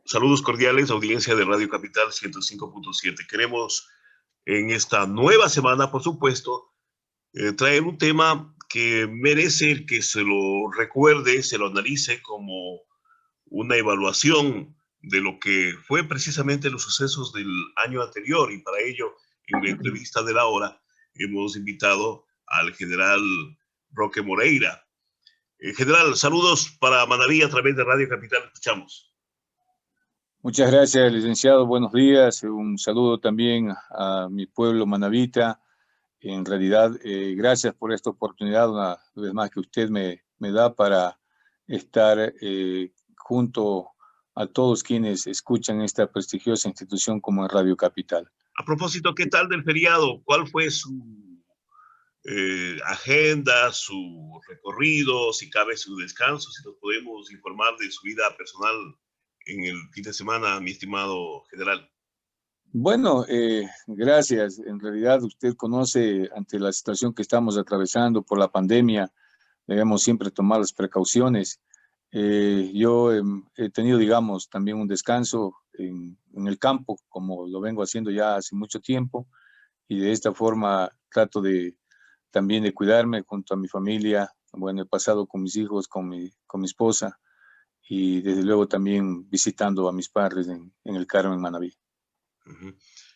Saludos cordiales, audiencia de Radio Capital 105.7. Queremos en esta nueva semana, por supuesto, traer un tema que merece que se lo recuerde, se lo analice como una evaluación de lo que fue precisamente los sucesos del año anterior, y para ello, en la entrevista de la hora, hemos invitado al general Roque Moreira. General, saludos para Manaví a través de Radio Capital. Escuchamos. Muchas gracias, licenciado. Buenos días. Un saludo también a mi pueblo manavita. En realidad, gracias por esta oportunidad una vez más que usted me da para estar junto a todos quienes escuchan esta prestigiosa institución como es Radio Capital. A propósito, ¿qué tal del feriado? ¿Cuál fue su agenda, su recorrido, si cabe su descanso? Si nos podemos informar de su vida personal en el fin de semana, mi estimado general. Bueno, gracias. En realidad usted conoce, ante la situación que estamos atravesando por la pandemia, debemos siempre tomar las precauciones. Yo he tenido, digamos, también un descanso en el campo, como lo vengo haciendo ya hace mucho tiempo, y de esta forma trato también de cuidarme junto a mi familia. Bueno, he pasado con mis hijos, con mi esposa, y desde luego también visitando a mis padres en el Carmen, Manaví.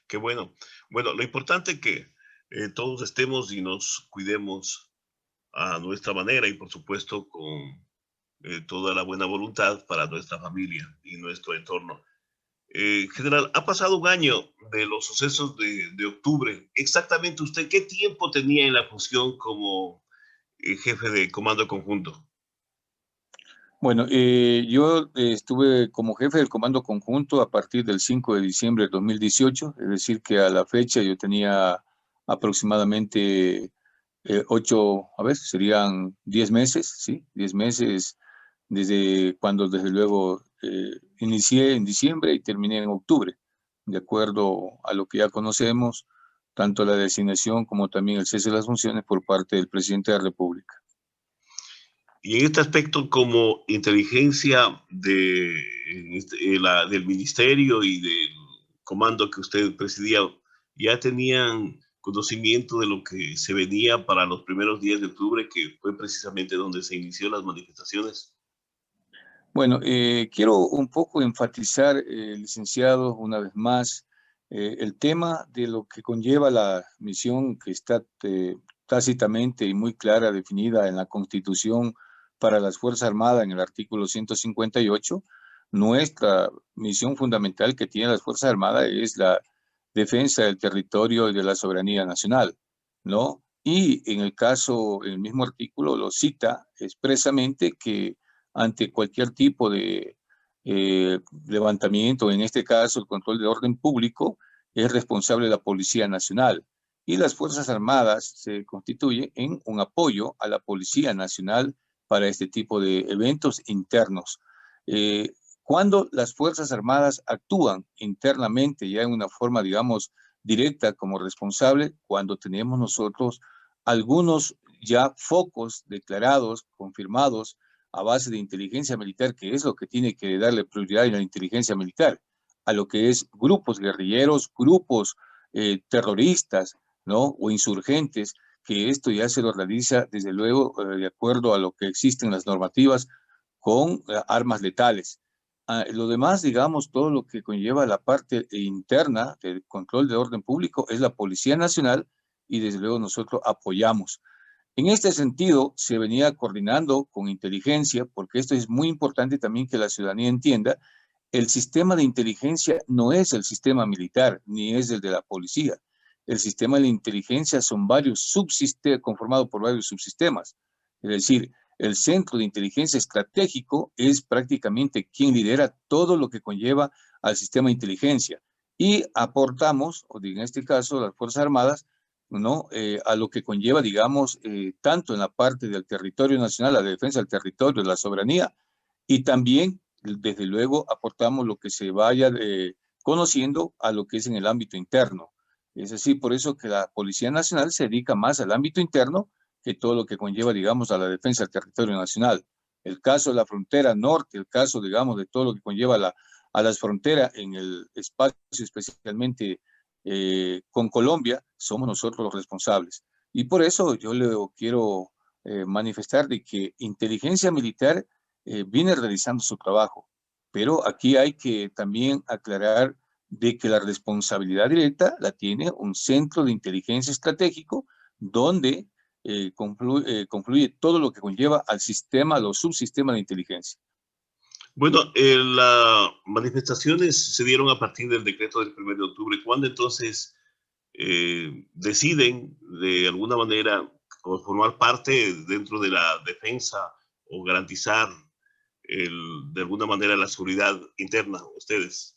Qué bueno. Bueno, lo importante es que todos estemos y nos cuidemos a nuestra manera y por supuesto con toda la buena voluntad para nuestra familia y nuestro entorno. General, ha pasado un año de los sucesos de octubre. Exactamente, ¿usted qué tiempo tenía en la función como jefe de comando conjunto? Bueno, yo estuve como jefe del Comando Conjunto a partir del 5 de diciembre de 2018, es decir, que a la fecha yo tenía aproximadamente 8, a ver, serían 10 meses, ¿sí? 10 meses desde cuando, desde luego, inicié en diciembre y terminé en octubre, de acuerdo a lo que ya conocemos, tanto la designación como también el cese de las funciones por parte del presidente de la República. Y en este aspecto, como inteligencia del ministerio y del comando que usted presidía, ¿ya tenían conocimiento de lo que se venía para los primeros días de octubre, que fue precisamente donde se inició las manifestaciones? Bueno, quiero un poco enfatizar, licenciado, una vez más, el tema de lo que conlleva la misión que está tácitamente y muy clara definida en la Constitución para las Fuerzas Armadas en el artículo 158. Nuestra misión fundamental que tienen las Fuerzas Armadas es la defensa del territorio y de la soberanía nacional, ¿no? Y en el caso, el mismo artículo lo cita expresamente que ante cualquier tipo de levantamiento, en este caso el control de orden público, es responsable la Policía Nacional. Y las Fuerzas Armadas se constituyen en un apoyo a la Policía Nacional para este tipo de eventos internos. Cuando las Fuerzas Armadas actúan internamente ya en una forma, digamos, directa como responsable, cuando tenemos nosotros algunos ya focos declarados, confirmados, a base de inteligencia militar, que es lo que tiene que darle prioridad a la inteligencia militar, a lo que es grupos guerrilleros, grupos terroristas, ¿no? O insurgentes, que esto ya se lo realiza, desde luego, de acuerdo a lo que existen las normativas, con armas letales. Lo demás, digamos, todo lo que conlleva la parte interna del control de orden público es la Policía Nacional y desde luego nosotros apoyamos. En este sentido, se venía coordinando con inteligencia, porque esto es muy importante también que la ciudadanía entienda, el sistema de inteligencia no es el sistema militar, ni es el de la policía. El sistema de inteligencia son varios subsistemas, conformado por varios subsistemas. Es decir, el centro de inteligencia estratégico es prácticamente quien lidera todo lo que conlleva al sistema de inteligencia. Y aportamos, en este caso, las Fuerzas Armadas, ¿no? A lo que conlleva, digamos, tanto en la parte del territorio nacional, la defensa del territorio, la soberanía, y también, desde luego, aportamos lo que se vaya conociendo a lo que es en el ámbito interno. Es decir, por eso que la Policía Nacional se dedica más al ámbito interno que todo lo que conlleva, digamos, a la defensa del territorio nacional. El caso de la frontera norte, el caso, digamos, de todo lo que conlleva a las fronteras en el espacio, especialmente con Colombia, somos nosotros los responsables. Y por eso yo le quiero manifestar de que inteligencia militar viene realizando su trabajo, pero aquí hay que también aclarar de que la responsabilidad directa la tiene un centro de inteligencia estratégico donde confluye todo lo que conlleva al sistema, los subsistemas de inteligencia. Bueno, las manifestaciones se dieron a partir del decreto del 1 de octubre. ¿Cuándo entonces deciden de alguna manera formar parte dentro de la defensa o garantizar de alguna manera la seguridad interna ustedes?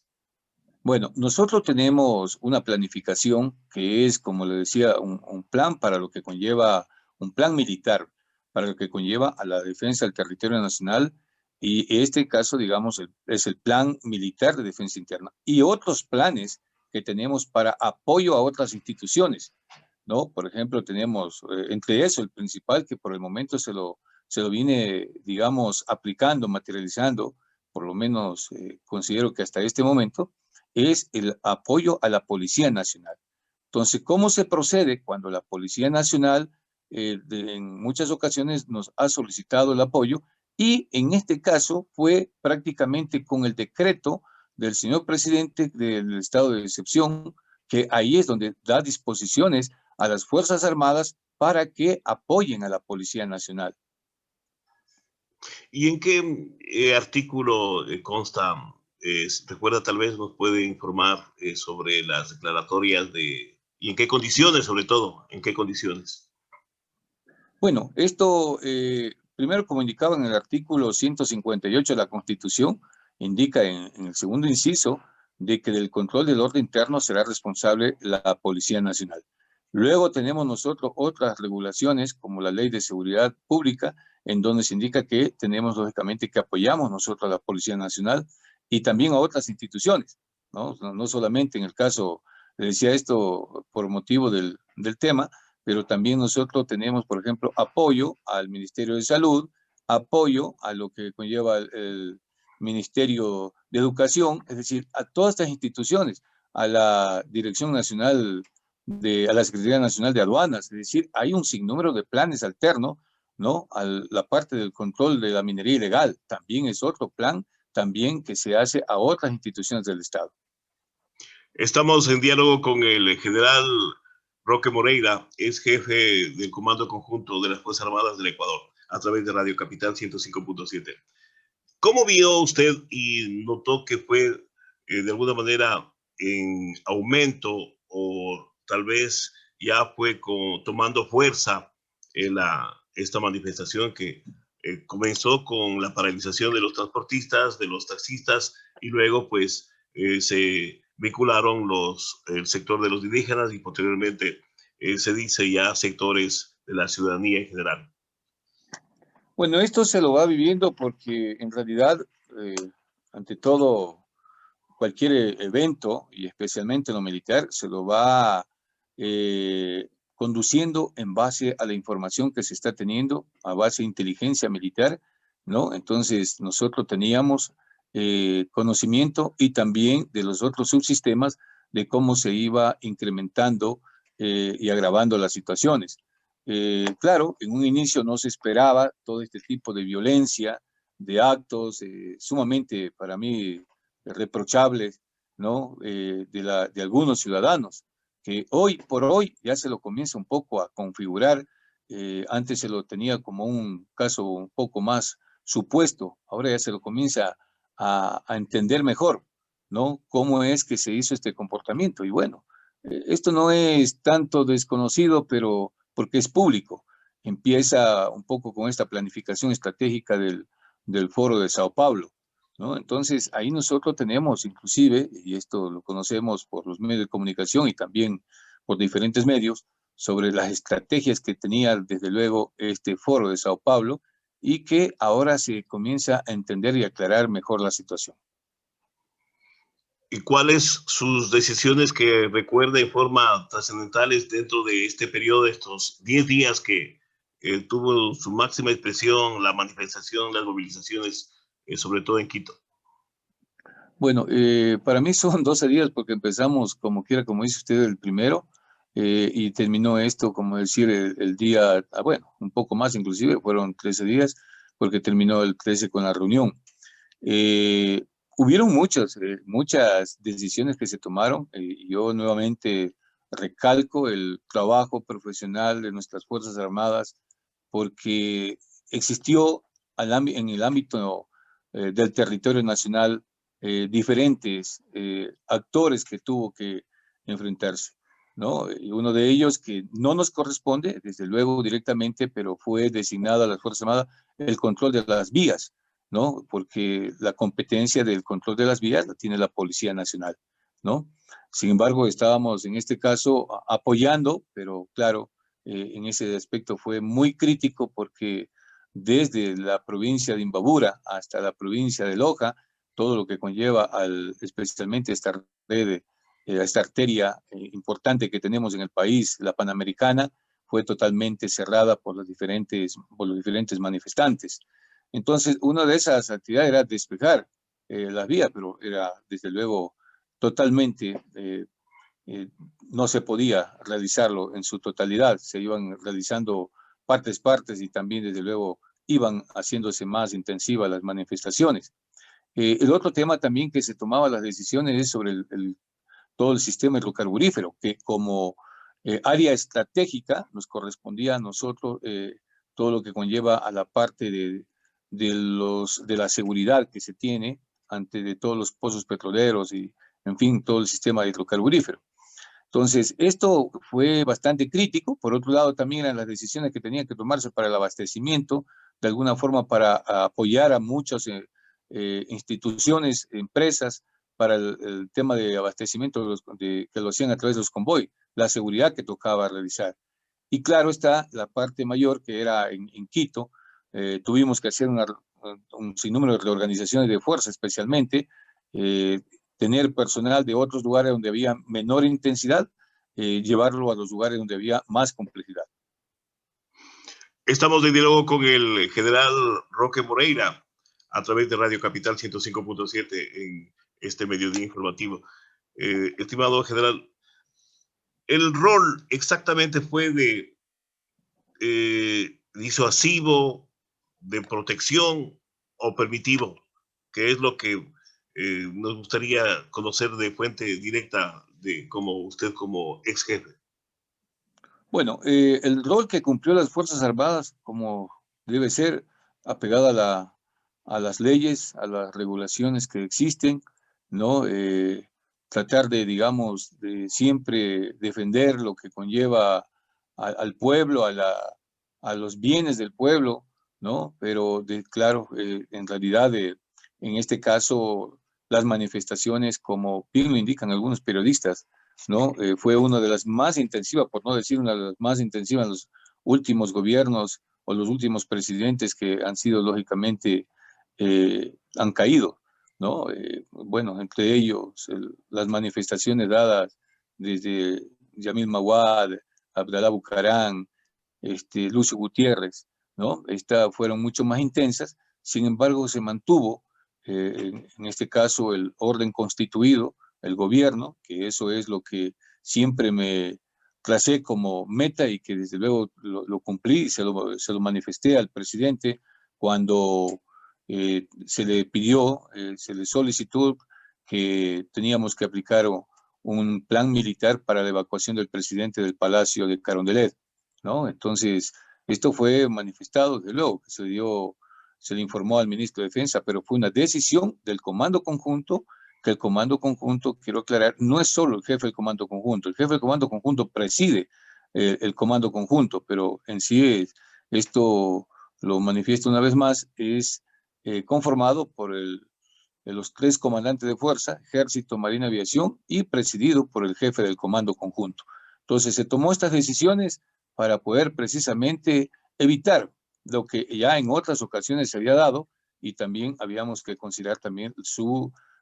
Bueno, nosotros tenemos una planificación que es, como le decía, un plan para lo que conlleva, un plan militar, para lo que conlleva a la defensa del territorio nacional, y este caso, digamos, es el plan militar de defensa interna. Y otros planes que tenemos para apoyo a otras instituciones, ¿no? Por ejemplo, tenemos, entre eso, el principal que por el momento se lo viene, digamos, aplicando, materializando, por lo menos considero que hasta este momento, es el apoyo a la Policía Nacional. Entonces, ¿cómo se procede cuando la Policía Nacional en muchas ocasiones nos ha solicitado el apoyo? Y en este caso fue prácticamente con el decreto del señor presidente del estado de excepción, que ahí es donde da disposiciones a las Fuerzas Armadas para que apoyen a la Policía Nacional. ¿Y en qué artículo consta? Recuerda, tal vez nos puede informar sobre las declaratorias y en qué condiciones, sobre todo, en qué condiciones. Bueno, esto primero, como indicaba en el artículo 158 de la Constitución, indica en el segundo inciso de que del control del orden interno será responsable la Policía Nacional. Luego tenemos nosotros otras regulaciones como la Ley de Seguridad Pública, en donde se indica que tenemos lógicamente que apoyamos nosotros a la Policía Nacional y también a otras instituciones, ¿no? No solamente en el caso, le decía esto por motivo del tema, pero también nosotros tenemos, por ejemplo, apoyo al Ministerio de Salud, apoyo a lo que conlleva el Ministerio de Educación, es decir, a todas estas instituciones, a la Dirección Nacional, a la Secretaría Nacional de Aduanas, es decir, hay un sinnúmero de planes alternos, ¿no? A la parte del control de la minería ilegal, también es otro plan, también que se hace a otras instituciones del Estado. Estamos en diálogo con el general Roque Moreira, es jefe del Comando Conjunto de las Fuerzas Armadas del Ecuador, a través de Radio Capital 105.7. ¿Cómo vio usted y notó que fue de alguna manera en aumento o tal vez ya fue tomando fuerza esta manifestación que comenzó con la paralización de los transportistas, de los taxistas y luego pues se vincularon el sector de los indígenas y posteriormente se dice ya sectores de la ciudadanía en general? Bueno, esto se lo va viviendo porque en realidad, ante todo, cualquier evento, y especialmente en lo militar, se lo va conduciendo en base a la información que se está teniendo, a base de inteligencia militar, ¿no? Entonces, nosotros teníamos conocimiento y también de los otros subsistemas de cómo se iba incrementando y agravando las situaciones. Claro, en un inicio no se esperaba todo este tipo de violencia, de actos sumamente, para mí, reprochables, ¿no? De algunos ciudadanos, que hoy por hoy ya se lo comienza un poco a configurar. Antes se lo tenía como un caso un poco más supuesto, ahora ya se lo comienza a entender mejor, ¿no? Cómo es que se hizo este comportamiento. Y bueno, esto no es tanto desconocido, pero porque es público. Empieza un poco con esta planificación estratégica del Foro de Sao Paulo, ¿no? Entonces, ahí nosotros tenemos, inclusive, y esto lo conocemos por los medios de comunicación y también por diferentes medios, sobre las estrategias que tenía, desde luego, este Foro de Sao Paulo, y que ahora se comienza a entender y aclarar mejor la situación. ¿Y cuáles sus decisiones que recuerda en forma trascendentales dentro de este periodo, de estos 10 días que tuvo su máxima expresión, la manifestación, las movilizaciones, sobre todo en Quito? Bueno, para mí son 12 días porque empezamos, como quiera, como dice usted, el primero, y terminó esto, como decir, el día, bueno, un poco más inclusive, fueron 13 días, porque terminó el 13 con la reunión. Eh, Hubieron muchas decisiones que se tomaron, y yo nuevamente recalco el trabajo profesional de nuestras Fuerzas Armadas, porque existió en el ámbito del territorio nacional diferentes actores que tuvo que enfrentarse, ¿no? Y uno de ellos que no nos corresponde, desde luego directamente, pero fue designado a las Fuerzas Armadas el control de las vías, ¿no? Porque la competencia del control de las vías la tiene la Policía Nacional, ¿no? Sin embargo, estábamos en este caso apoyando, pero claro, en ese aspecto fue muy crítico porque desde la provincia de Imbabura hasta la provincia de Loja, todo lo que conlleva especialmente esta red, esta arteria importante que tenemos en el país, la Panamericana, fue totalmente cerrada por los diferentes manifestantes. Entonces, una de esas actividades era despejar las vías, pero era desde luego totalmente eh, no se podía realizarlo en su totalidad, se iban realizando partes y también desde luego iban haciéndose más intensivas las manifestaciones. El otro tema también que se tomaba las decisiones es sobre todo el sistema hidrocarburífero, que como área estratégica nos correspondía a nosotros todo lo que conlleva a la parte de la seguridad que se tiene ante de todos los pozos petroleros y, en fin, todo el sistema hidrocarburífero. Entonces, esto fue bastante crítico. Por otro lado, también eran las decisiones que tenían que tomarse para el abastecimiento, de alguna forma para apoyar a muchas instituciones, empresas, para el tema de abastecimiento que lo hacían a través de los convoy, la seguridad que tocaba realizar. Y claro está la parte mayor que era en Quito. Tuvimos que hacer un sinnúmero de reorganizaciones de fuerza, especialmente. Eh, Tener personal de otros lugares donde había menor intensidad, llevarlo a los lugares donde había más complejidad. Estamos de diálogo con el general Roque Moreira a través de Radio Capital 105.7 en este mediodía informativo. Estimado general, el rol exactamente fue de disuasivo, de protección o permitivo, que es lo que nos gustaría conocer de fuente directa de como usted como ex jefe. Bueno, el rol que cumplió las Fuerzas Armadas, como debe ser, apegada a las leyes, a las regulaciones que existen, ¿no? Tratar de, digamos, de siempre defender lo que conlleva al pueblo, a los bienes del pueblo, ¿no? Pero, claro, en realidad, en este caso, las manifestaciones, como bien lo indican algunos periodistas, ¿no? Fue una de las más intensivas, por no decir una de las más intensivas en los últimos gobiernos o los últimos presidentes que han sido, lógicamente, han caído, ¿no? Bueno, entre ellos, las manifestaciones dadas desde Yamil Mawad, Abdalá Bucarán, Lucio Gutiérrez, ¿no? Estas fueron mucho más intensas, sin embargo, se mantuvo, en este caso, el orden constituido, el gobierno, que eso es lo que siempre me tracé como meta y que desde luego lo cumplí, se lo manifesté al presidente cuando se le pidió, se le solicitó que teníamos que aplicar un plan militar para la evacuación del presidente del Palacio de Carondelet, ¿no? Entonces, esto fue manifestado, desde luego, que se le informó al ministro de Defensa, pero fue una decisión del Comando Conjunto, que el Comando Conjunto, quiero aclarar, no es solo el jefe del Comando Conjunto, el jefe del Comando Conjunto preside el Comando Conjunto, pero en sí esto lo manifiesto una vez más, es conformado por los 3 comandantes de fuerza, Ejército, Marina, Aviación, y presidido por el jefe del Comando Conjunto. Entonces se tomó estas decisiones para poder precisamente evitar lo que ya en otras ocasiones se había dado, y también habíamos que considerar también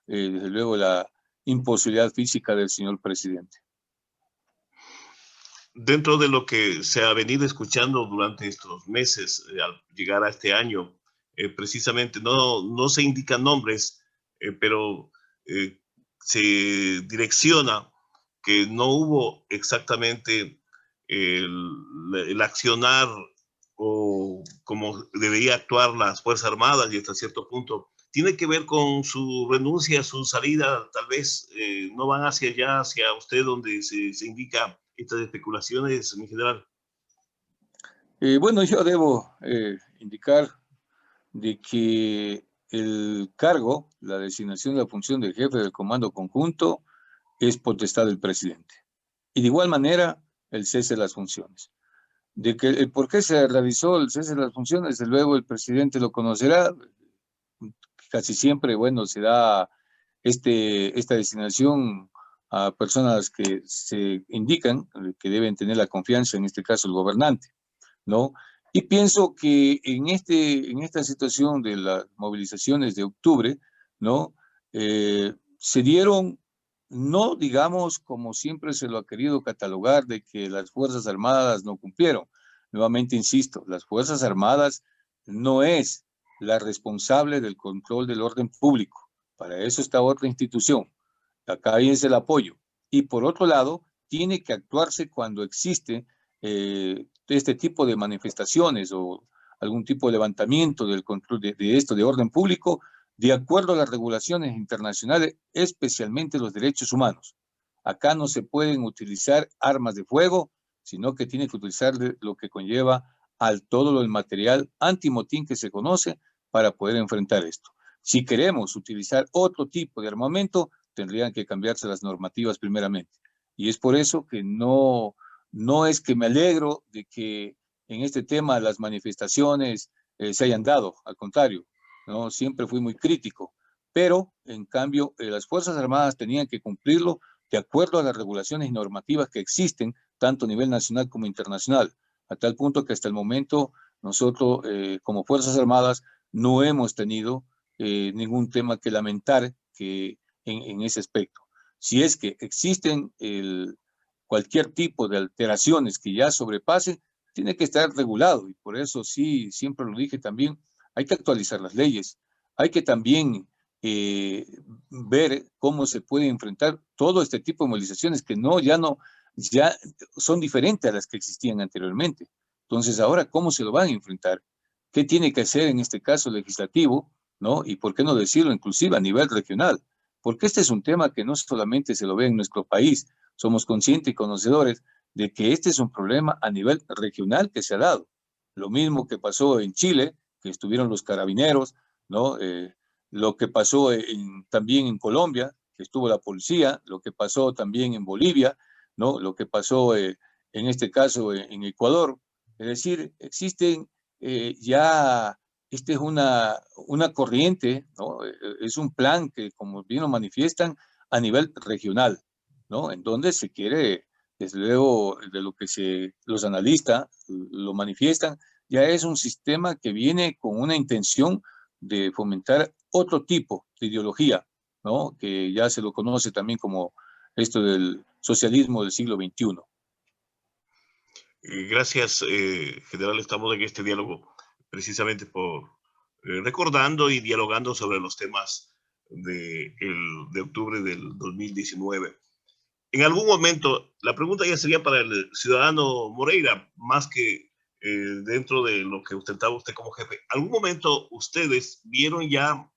desde luego, la imposibilidad física del señor presidente. Dentro de lo que se ha venido escuchando durante estos meses, al llegar a este año, precisamente no se indican nombres, pero se direcciona que no hubo exactamente el accionar o como debería actuar las Fuerzas Armadas y hasta cierto punto tiene que ver con su renuncia, su salida, tal vez no van hacia allá, hacia usted, donde se indica estas especulaciones, mi general. Bueno, yo debo indicar de que el cargo, la designación de la función del jefe del comando conjunto es potestad del presidente. Y de igual manera, el cese de las funciones. De que el por qué se realizó el cese de las funciones, desde luego el presidente lo conocerá. Casi siempre, bueno, se da esta designación a personas que se indican que deben tener la confianza, en este caso el gobernante, ¿no? Y pienso que en esta situación de las movilizaciones de octubre, ¿no? Se dieron, no digamos como siempre se lo ha querido catalogar, de que las Fuerzas Armadas no cumplieron. Nuevamente insisto, las Fuerzas Armadas no es la responsable del control del orden público. Para eso está otra institución. Acá es el apoyo. Y por otro lado, tiene que actuarse cuando existe este tipo de manifestaciones o algún tipo de levantamiento del control de esto de orden público, de acuerdo a las regulaciones internacionales, especialmente los derechos humanos. Acá no se pueden utilizar armas de fuego, sino que tiene que utilizar lo que conlleva al todo el material antimotín que se conoce para poder enfrentar esto. Si queremos utilizar otro tipo de armamento, tendrían que cambiarse las normativas primeramente. Y es por eso que no es que me alegro de que en este tema las manifestaciones se hayan dado, al contrario, ¿no? Siempre fui muy crítico, pero en cambio las Fuerzas Armadas tenían que cumplirlo de acuerdo a las regulaciones y normativas que existen, tanto a nivel nacional como internacional, a tal punto que hasta el momento nosotros como Fuerzas Armadas no hemos tenido ningún tema que lamentar que en ese aspecto. Si es que existen cualquier tipo de alteraciones que ya sobrepasen, tiene que estar regulado y por eso sí, siempre lo dije también, hay que actualizar las leyes, hay que también ver cómo se puede enfrentar todo este tipo de movilizaciones que ya son diferentes a las que existían anteriormente. Entonces, ahora, ¿cómo se lo van a enfrentar? ¿Qué tiene que hacer en este caso legislativo? ¿No? Y por qué no decirlo inclusive a nivel regional, porque este es un tema que no solamente se lo ve en nuestro país, somos conscientes y conocedores de que este es un problema a nivel regional que se ha dado. Lo mismo que pasó en Chile, que estuvieron los carabineros, ¿no? Lo que pasó también en Colombia, que estuvo la policía, lo que pasó también en Bolivia, ¿no? Lo que pasó en este caso en Ecuador. Es decir, existen ya esta es una corriente, ¿no? Es un plan que, como bien lo manifiestan, a nivel regional, ¿no? En donde se quiere, desde luego, de lo que los analistas lo manifiestan, ya es un sistema que viene con una intención de fomentar otro tipo de ideología, ¿no? Que ya se lo conoce también como esto del socialismo del siglo XXI. Gracias, general. Estamos en este diálogo precisamente por recordando y dialogando sobre los temas de octubre del 2019. En algún momento, la pregunta ya sería para el ciudadano Moreira, más que dentro de lo que ostentaba usted como jefe. ¿Algún momento ustedes vieron ya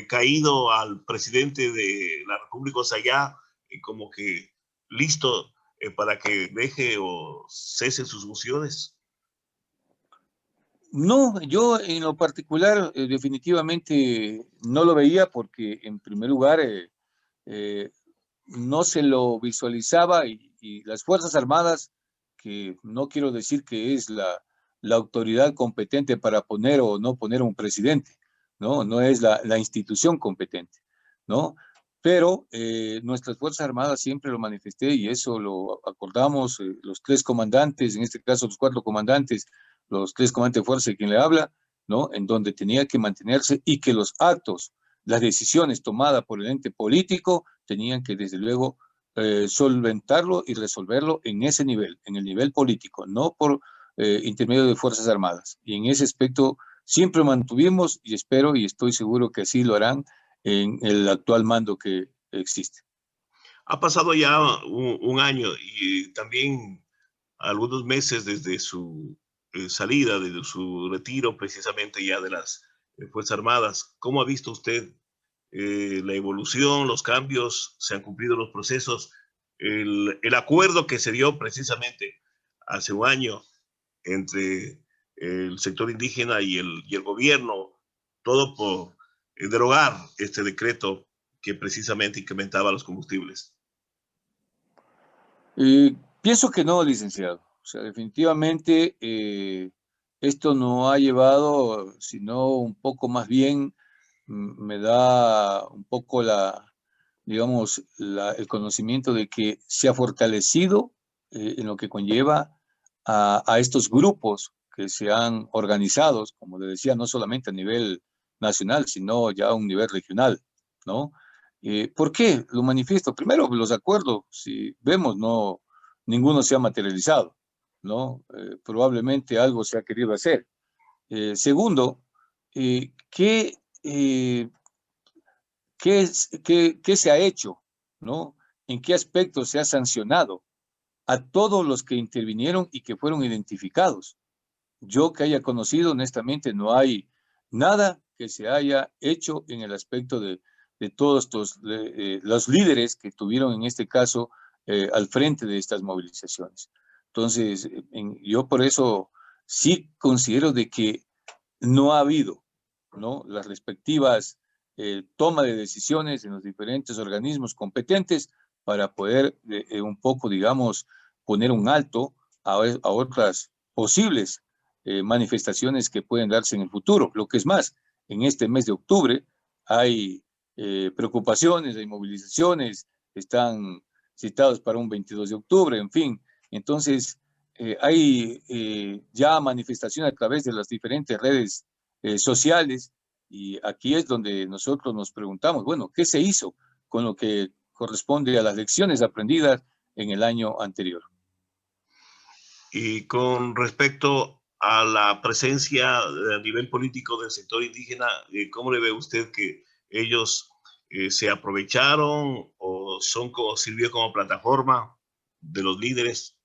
caído al presidente de la República, o sea, ya como que listo para que deje o cese sus funciones? No, yo en lo particular definitivamente no lo veía porque en primer lugar eh, no se lo visualizaba y las Fuerzas Armadas, que no quiero decir que es la autoridad competente para poner o no poner un presidente, ¿no? No es la institución competente, ¿no? Pero nuestras Fuerzas Armadas siempre lo manifesté y eso lo acordamos los tres comandantes, en este caso los cuatro comandantes, los tres comandantes de fuerza de quien le habla, ¿no? En donde tenía que mantenerse y que los actos, las decisiones tomadas por el ente político tenían que desde luego solventarlo y resolverlo en ese nivel, en el nivel político, no por intermedio de Fuerzas Armadas. Y en ese aspecto siempre mantuvimos y espero y estoy seguro que así lo harán en el actual mando que existe. Ha pasado ya un año y también algunos meses desde su salida, desde su retiro precisamente ya de las Fuerzas Armadas. ¿Cómo ha visto usted la evolución, los cambios? ¿Se han cumplido los procesos? El acuerdo que se dio precisamente hace un año entre el sector indígena y el gobierno, todo por derogar este decreto que precisamente incrementaba los combustibles. Pienso que no, licenciado. O sea, definitivamente esto no ha llevado, sino un poco más bien, me da un poco digamos, el conocimiento de que se ha fortalecido en lo que conlleva a estos grupos que se han organizado, como le decía, no solamente a nivel nacional, sino ya a un nivel regional, ¿no? ¿Por qué? Lo manifiesto. Primero, los acuerdos, si vemos, no, ninguno se ha materializado, ¿no? Probablemente algo se ha querido hacer. Segundo, ¿qué, qué se ha hecho, ¿no? ¿En qué aspecto se ha sancionado a todos los que intervinieron y que fueron identificados? Yo que haya conocido, honestamente, no hay nada que se haya hecho en el aspecto de todos los líderes que tuvieron en este caso al frente de estas movilizaciones. Entonces, yo por eso sí considero de que no ha habido, ¿no?, las respectivas toma de decisiones en los diferentes organismos competentes para poder un poco, digamos, poner un alto a otras posibles manifestaciones que pueden darse en el futuro. Lo que es más, en este mes de octubre hay preocupaciones, hay movilizaciones, están citados para un 22 de octubre, en fin. Entonces, hay ya manifestaciones a través de las diferentes redes sociales, y aquí es donde nosotros nos preguntamos, bueno, ¿qué se hizo con lo que corresponde a las lecciones aprendidas en el año anterior? Y con respecto a la presencia a nivel político del sector indígena, ¿cómo le ve usted que ellos se aprovecharon o sirvió como plataforma de los líderes?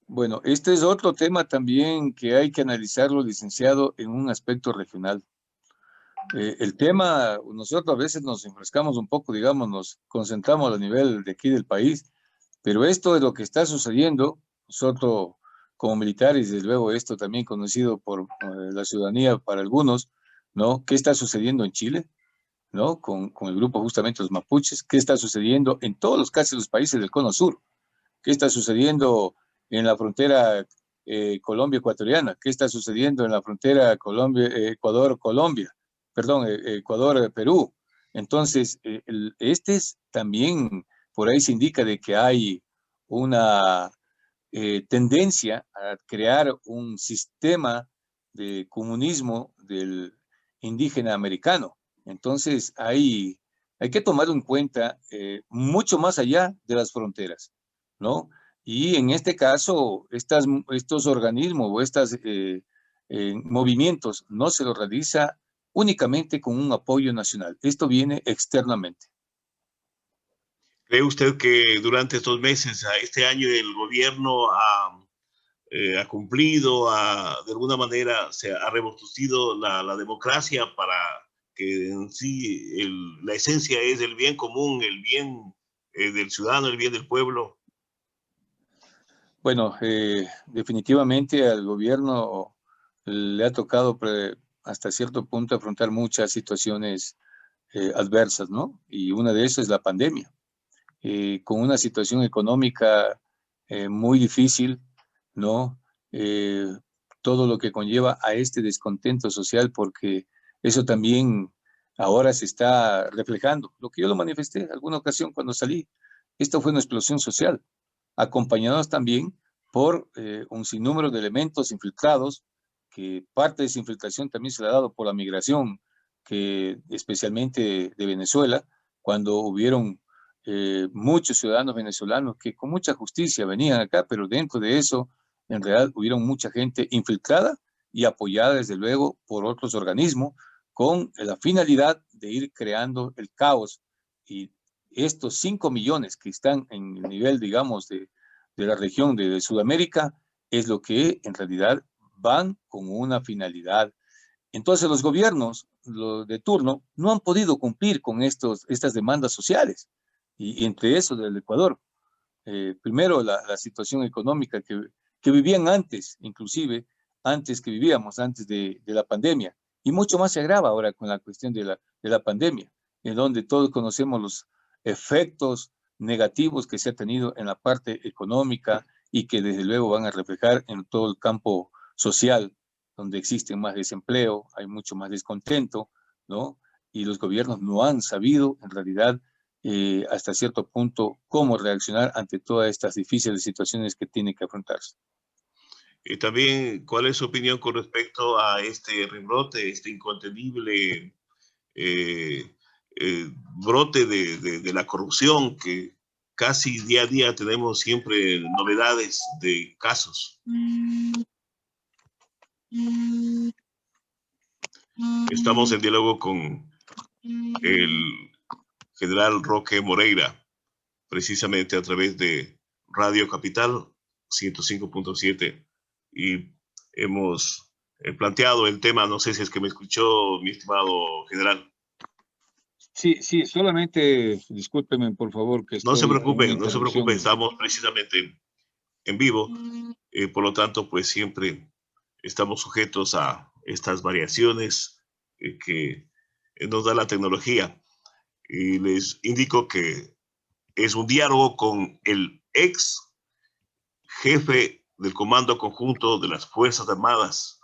Bueno, este es otro tema también que hay que analizarlo, licenciado, en un aspecto regional. El tema, nosotros a veces nos enfrescamos un poco, digamos, nos concentramos a nivel de aquí del país, pero esto es lo que está sucediendo. Nosotros, como militares, desde luego, esto también conocido por la ciudadanía para algunos, ¿no? ¿Qué está sucediendo en Chile? ¿No? Con el grupo justamente los mapuches. ¿Qué está sucediendo en todos los casi los países del Cono Sur? ¿Qué está sucediendo en la frontera Colombia-Ecuatoriana? ¿Qué está sucediendo en la frontera Ecuador-Colombia? Perdón, Ecuador-Perú. Entonces, este es también, por ahí se indica de que hay una tendencia a crear un sistema de comunismo del indígena americano. Entonces, hay que tomarlo en cuenta mucho más allá de las fronteras, ¿no? Y en este caso, estos organismos o estos movimientos no se los realiza únicamente con un apoyo nacional. Esto viene externamente. ¿Cree usted que durante estos meses, este año, el gobierno ha cumplido, de alguna manera se ha robustecido la democracia para que en sí la esencia es el bien común, el bien del ciudadano, el bien del pueblo? Bueno, definitivamente al gobierno le ha tocado hasta cierto punto afrontar muchas situaciones adversas, ¿no? Y una de esas es la pandemia. Con una situación económica muy difícil, ¿no? Eh, Todo lo que conlleva a este descontento social, porque eso también ahora se está reflejando. Lo que yo lo manifesté en alguna ocasión cuando salí, esto fue una explosión social, acompañados también por un sinnúmero de elementos infiltrados, que parte de esa infiltración también se le ha dado por la migración, que especialmente de Venezuela, cuando hubieron muchos ciudadanos venezolanos que con mucha justicia venían acá, pero dentro de eso, en realidad, hubieron mucha gente infiltrada y apoyada, desde luego, por otros organismos, con la finalidad de ir creando el caos y estos 5 millones que están en el nivel, digamos, de la región de Sudamérica, es lo que en realidad van con una finalidad. Entonces los gobiernos de turno no han podido cumplir con estas demandas sociales, y entre eso del Ecuador. Primero, la situación económica que vivían antes, inclusive antes que vivíamos, antes de la pandemia, y mucho más se agrava ahora con la cuestión de la pandemia, en donde todos conocemos los efectos negativos que se ha tenido en la parte económica y que desde luego van a reflejar en todo el campo social, donde existe más desempleo, hay mucho más descontento, ¿no? Y los gobiernos no han sabido, en realidad, hasta cierto punto, cómo reaccionar ante todas estas difíciles situaciones que tiene que afrontarse. Y también, ¿cuál es su opinión con respecto a este rebrote, este incontenible eh, brote de la corrupción, que casi día a día tenemos siempre novedades de casos? Estamos en diálogo con el general Roque Moreira, precisamente a través de Radio Capital 105.7, y hemos planteado el tema. No sé si es que me escuchó, mi estimado general. Sí, sí, solamente discúlpeme, por favor, que No se estoy en una preocupe, no se preocupe, interrupción. estamos precisamente en vivo, por lo tanto, pues siempre estamos sujetos a estas variaciones que nos da la tecnología. Y les indico que es un diálogo con el ex jefe del Comando Conjunto de las Fuerzas Armadas,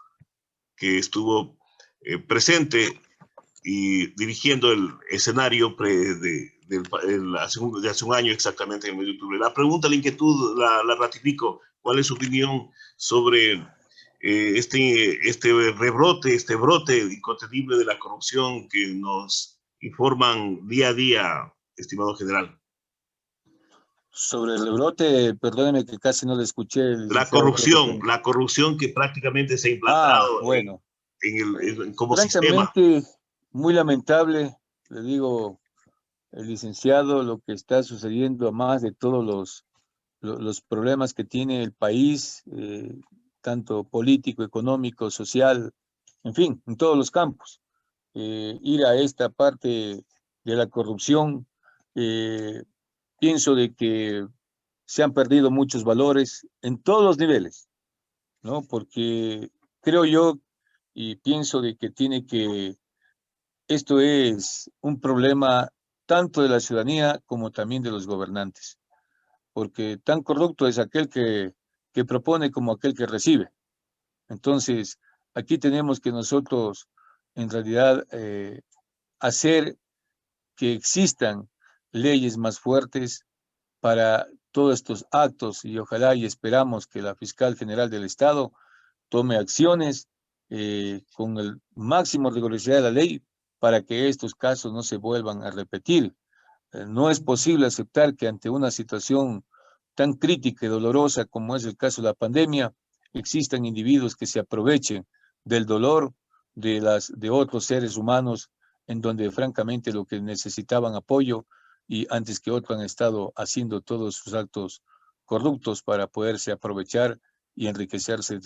que estuvo presente y dirigiendo el escenario de hace un año exactamente, en el mes de octubre. La pregunta, la inquietud, la ratifico. ¿Cuál es su opinión sobre este rebrote, este brote incontenible de la corrupción que nos informan día a día, estimado general? Sobre el rebrote, perdóneme que casi no le escuché, licenciado. La corrupción que prácticamente se ha implantado Bueno, como sistema. francamente, muy lamentable, le digo, el licenciado, lo que está sucediendo, a más de todos los problemas que tiene el país, tanto político, económico, social, en fin, en todos los campos. Ir a esta parte de la corrupción, pienso de que se han perdido muchos valores en todos los niveles, ¿no? Porque creo yo y pienso de que esto es un problema tanto de la ciudadanía como también de los gobernantes, porque tan corrupto es aquel que propone como aquel que recibe. Entonces, aquí tenemos que nosotros, en realidad, hacer que existan leyes más fuertes para todos estos actos, y ojalá y esperamos que la fiscal general del Estado tome acciones con el máximo rigurosidad de la ley para que estos casos no se vuelvan a repetir. No es posible aceptar que ante una situación tan crítica y dolorosa como es el caso de la pandemia, existan individuos que se aprovechen del dolor de otros seres humanos, en donde francamente lo que necesitaban apoyo y antes que otro han estado haciendo todos sus actos corruptos para poderse aprovechar y enriquecerse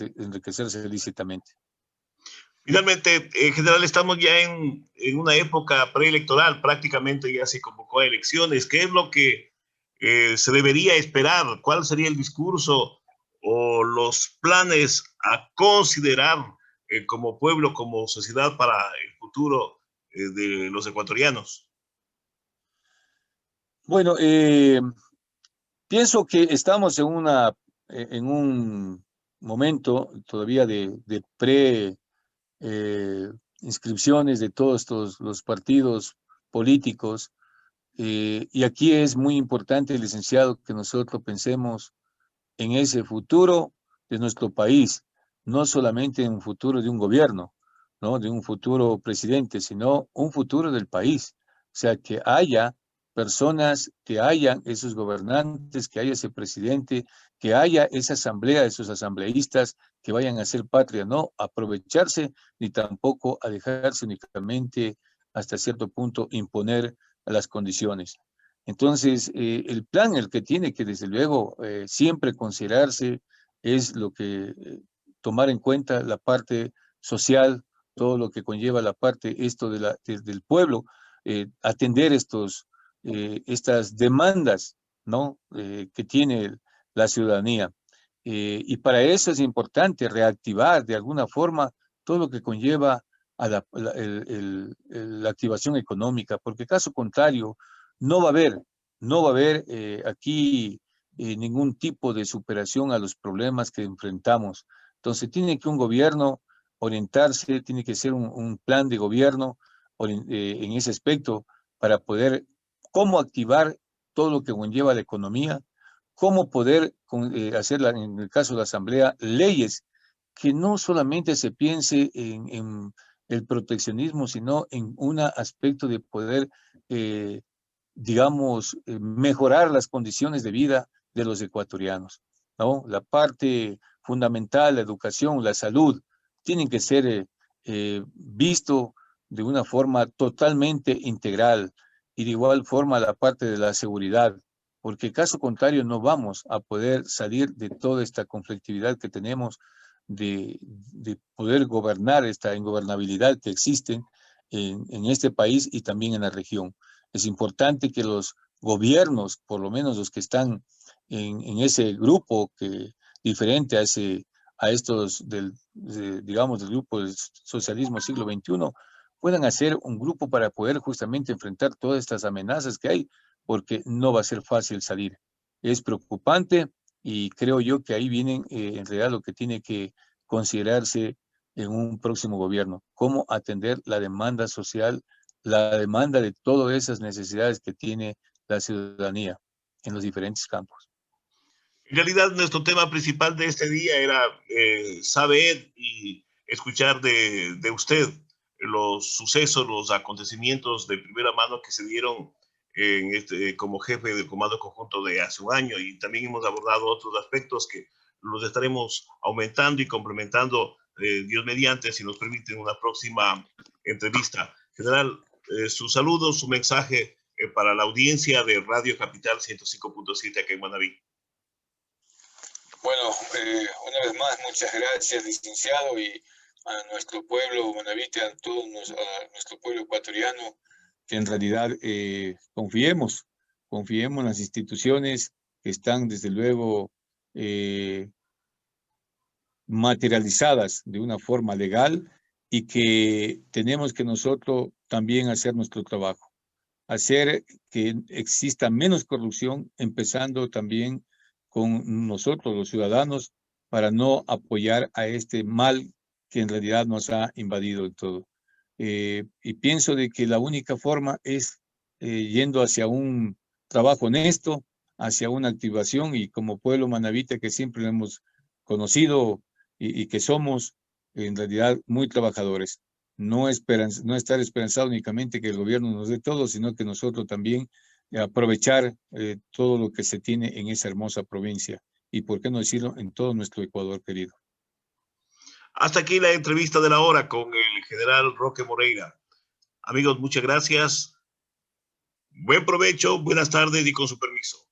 ilícitamente. Finalmente, en general, estamos ya en una época preelectoral, prácticamente ya se convocó a elecciones. ¿Qué es lo que se debería esperar? ¿Cuál sería el discurso o los planes a considerar como pueblo, como sociedad para el futuro de los ecuatorianos? Bueno, pienso que estamos en un momento todavía de inscripciones de todos los partidos políticos, y aquí es muy importante, licenciado, que nosotros pensemos en ese futuro de nuestro país, no solamente en un futuro de un gobierno, ¿no? De un futuro presidente, sino un futuro del país. O sea, que haya personas, que hayan esos gobernantes, que haya ese presidente, que haya esa asamblea, esos asambleístas que vayan a hacer patria, no aprovecharse ni tampoco a dejarse únicamente hasta cierto punto imponer las condiciones. Entonces, el plan, el que tiene que desde luego siempre considerarse es lo que tomar en cuenta la parte social, todo lo que conlleva la parte esto del pueblo, atender estas demandas, ¿no? Que tiene la ciudadanía. Y para eso es importante reactivar de alguna forma todo lo que conlleva a la activación económica, porque caso contrario, no va a haber, no va a haber aquí ningún tipo de superación a los problemas que enfrentamos. Entonces, tiene que un gobierno orientarse, tiene que ser un plan de gobierno en ese aspecto para poder cómo activar todo lo que conlleva la economía, cómo poder hacer, en el caso de la Asamblea, leyes que no solamente se piense en el proteccionismo, sino en un aspecto de poder, digamos, mejorar las condiciones de vida de los ecuatorianos, ¿no? La parte fundamental, la educación, la salud, tienen que ser visto de una forma totalmente integral y de igual forma la parte de la seguridad, porque caso contrario no vamos a poder salir de toda esta conflictividad que tenemos de poder gobernar esta ingobernabilidad que existe en este país y también en la región. Es importante que los gobiernos, por lo menos los que están en ese grupo que diferente a estos digamos, del grupo del socialismo siglo XXI, puedan hacer un grupo para poder justamente enfrentar todas estas amenazas que hay, porque no va a ser fácil salir. Es preocupante y creo yo que ahí vienen en realidad lo que tiene que considerarse en un próximo gobierno, cómo atender la demanda social, la demanda de todas esas necesidades que tiene la ciudadanía en los diferentes campos. En realidad, nuestro tema principal de este día era saber y escuchar de usted los sucesos, los acontecimientos de primera mano que se dieron como jefe del Comando Conjunto de hace un año, y también hemos abordado otros aspectos que los estaremos aumentando y complementando, Dios mediante, si nos permiten una próxima entrevista. General, su saludo, su mensaje para la audiencia de Radio Capital 105.7 aquí en Manaví. Bueno, una vez más, muchas gracias, licenciado, y a nuestro pueblo manavita, a nuestro pueblo ecuatoriano, que en realidad confiemos en las instituciones que están, desde luego, materializadas de una forma legal y que tenemos que nosotros también hacer nuestro trabajo, hacer que exista menos corrupción, empezando también con nosotros, los ciudadanos, para no apoyar a este mal que en realidad nos ha invadido en todo. Y pienso de que la única forma es yendo hacia un trabajo honesto, hacia una activación, y como pueblo manavita que siempre lo hemos conocido y que somos en realidad muy trabajadores. No estar esperanzado únicamente que el gobierno nos dé todo, sino que nosotros también aprovechar todo lo que se tiene en esa hermosa provincia y, por qué no decirlo, en todo nuestro Ecuador querido. Hasta aquí la entrevista de la hora con el general Roque Moreira. Amigos, muchas gracias. Buen provecho, buenas tardes y con su permiso.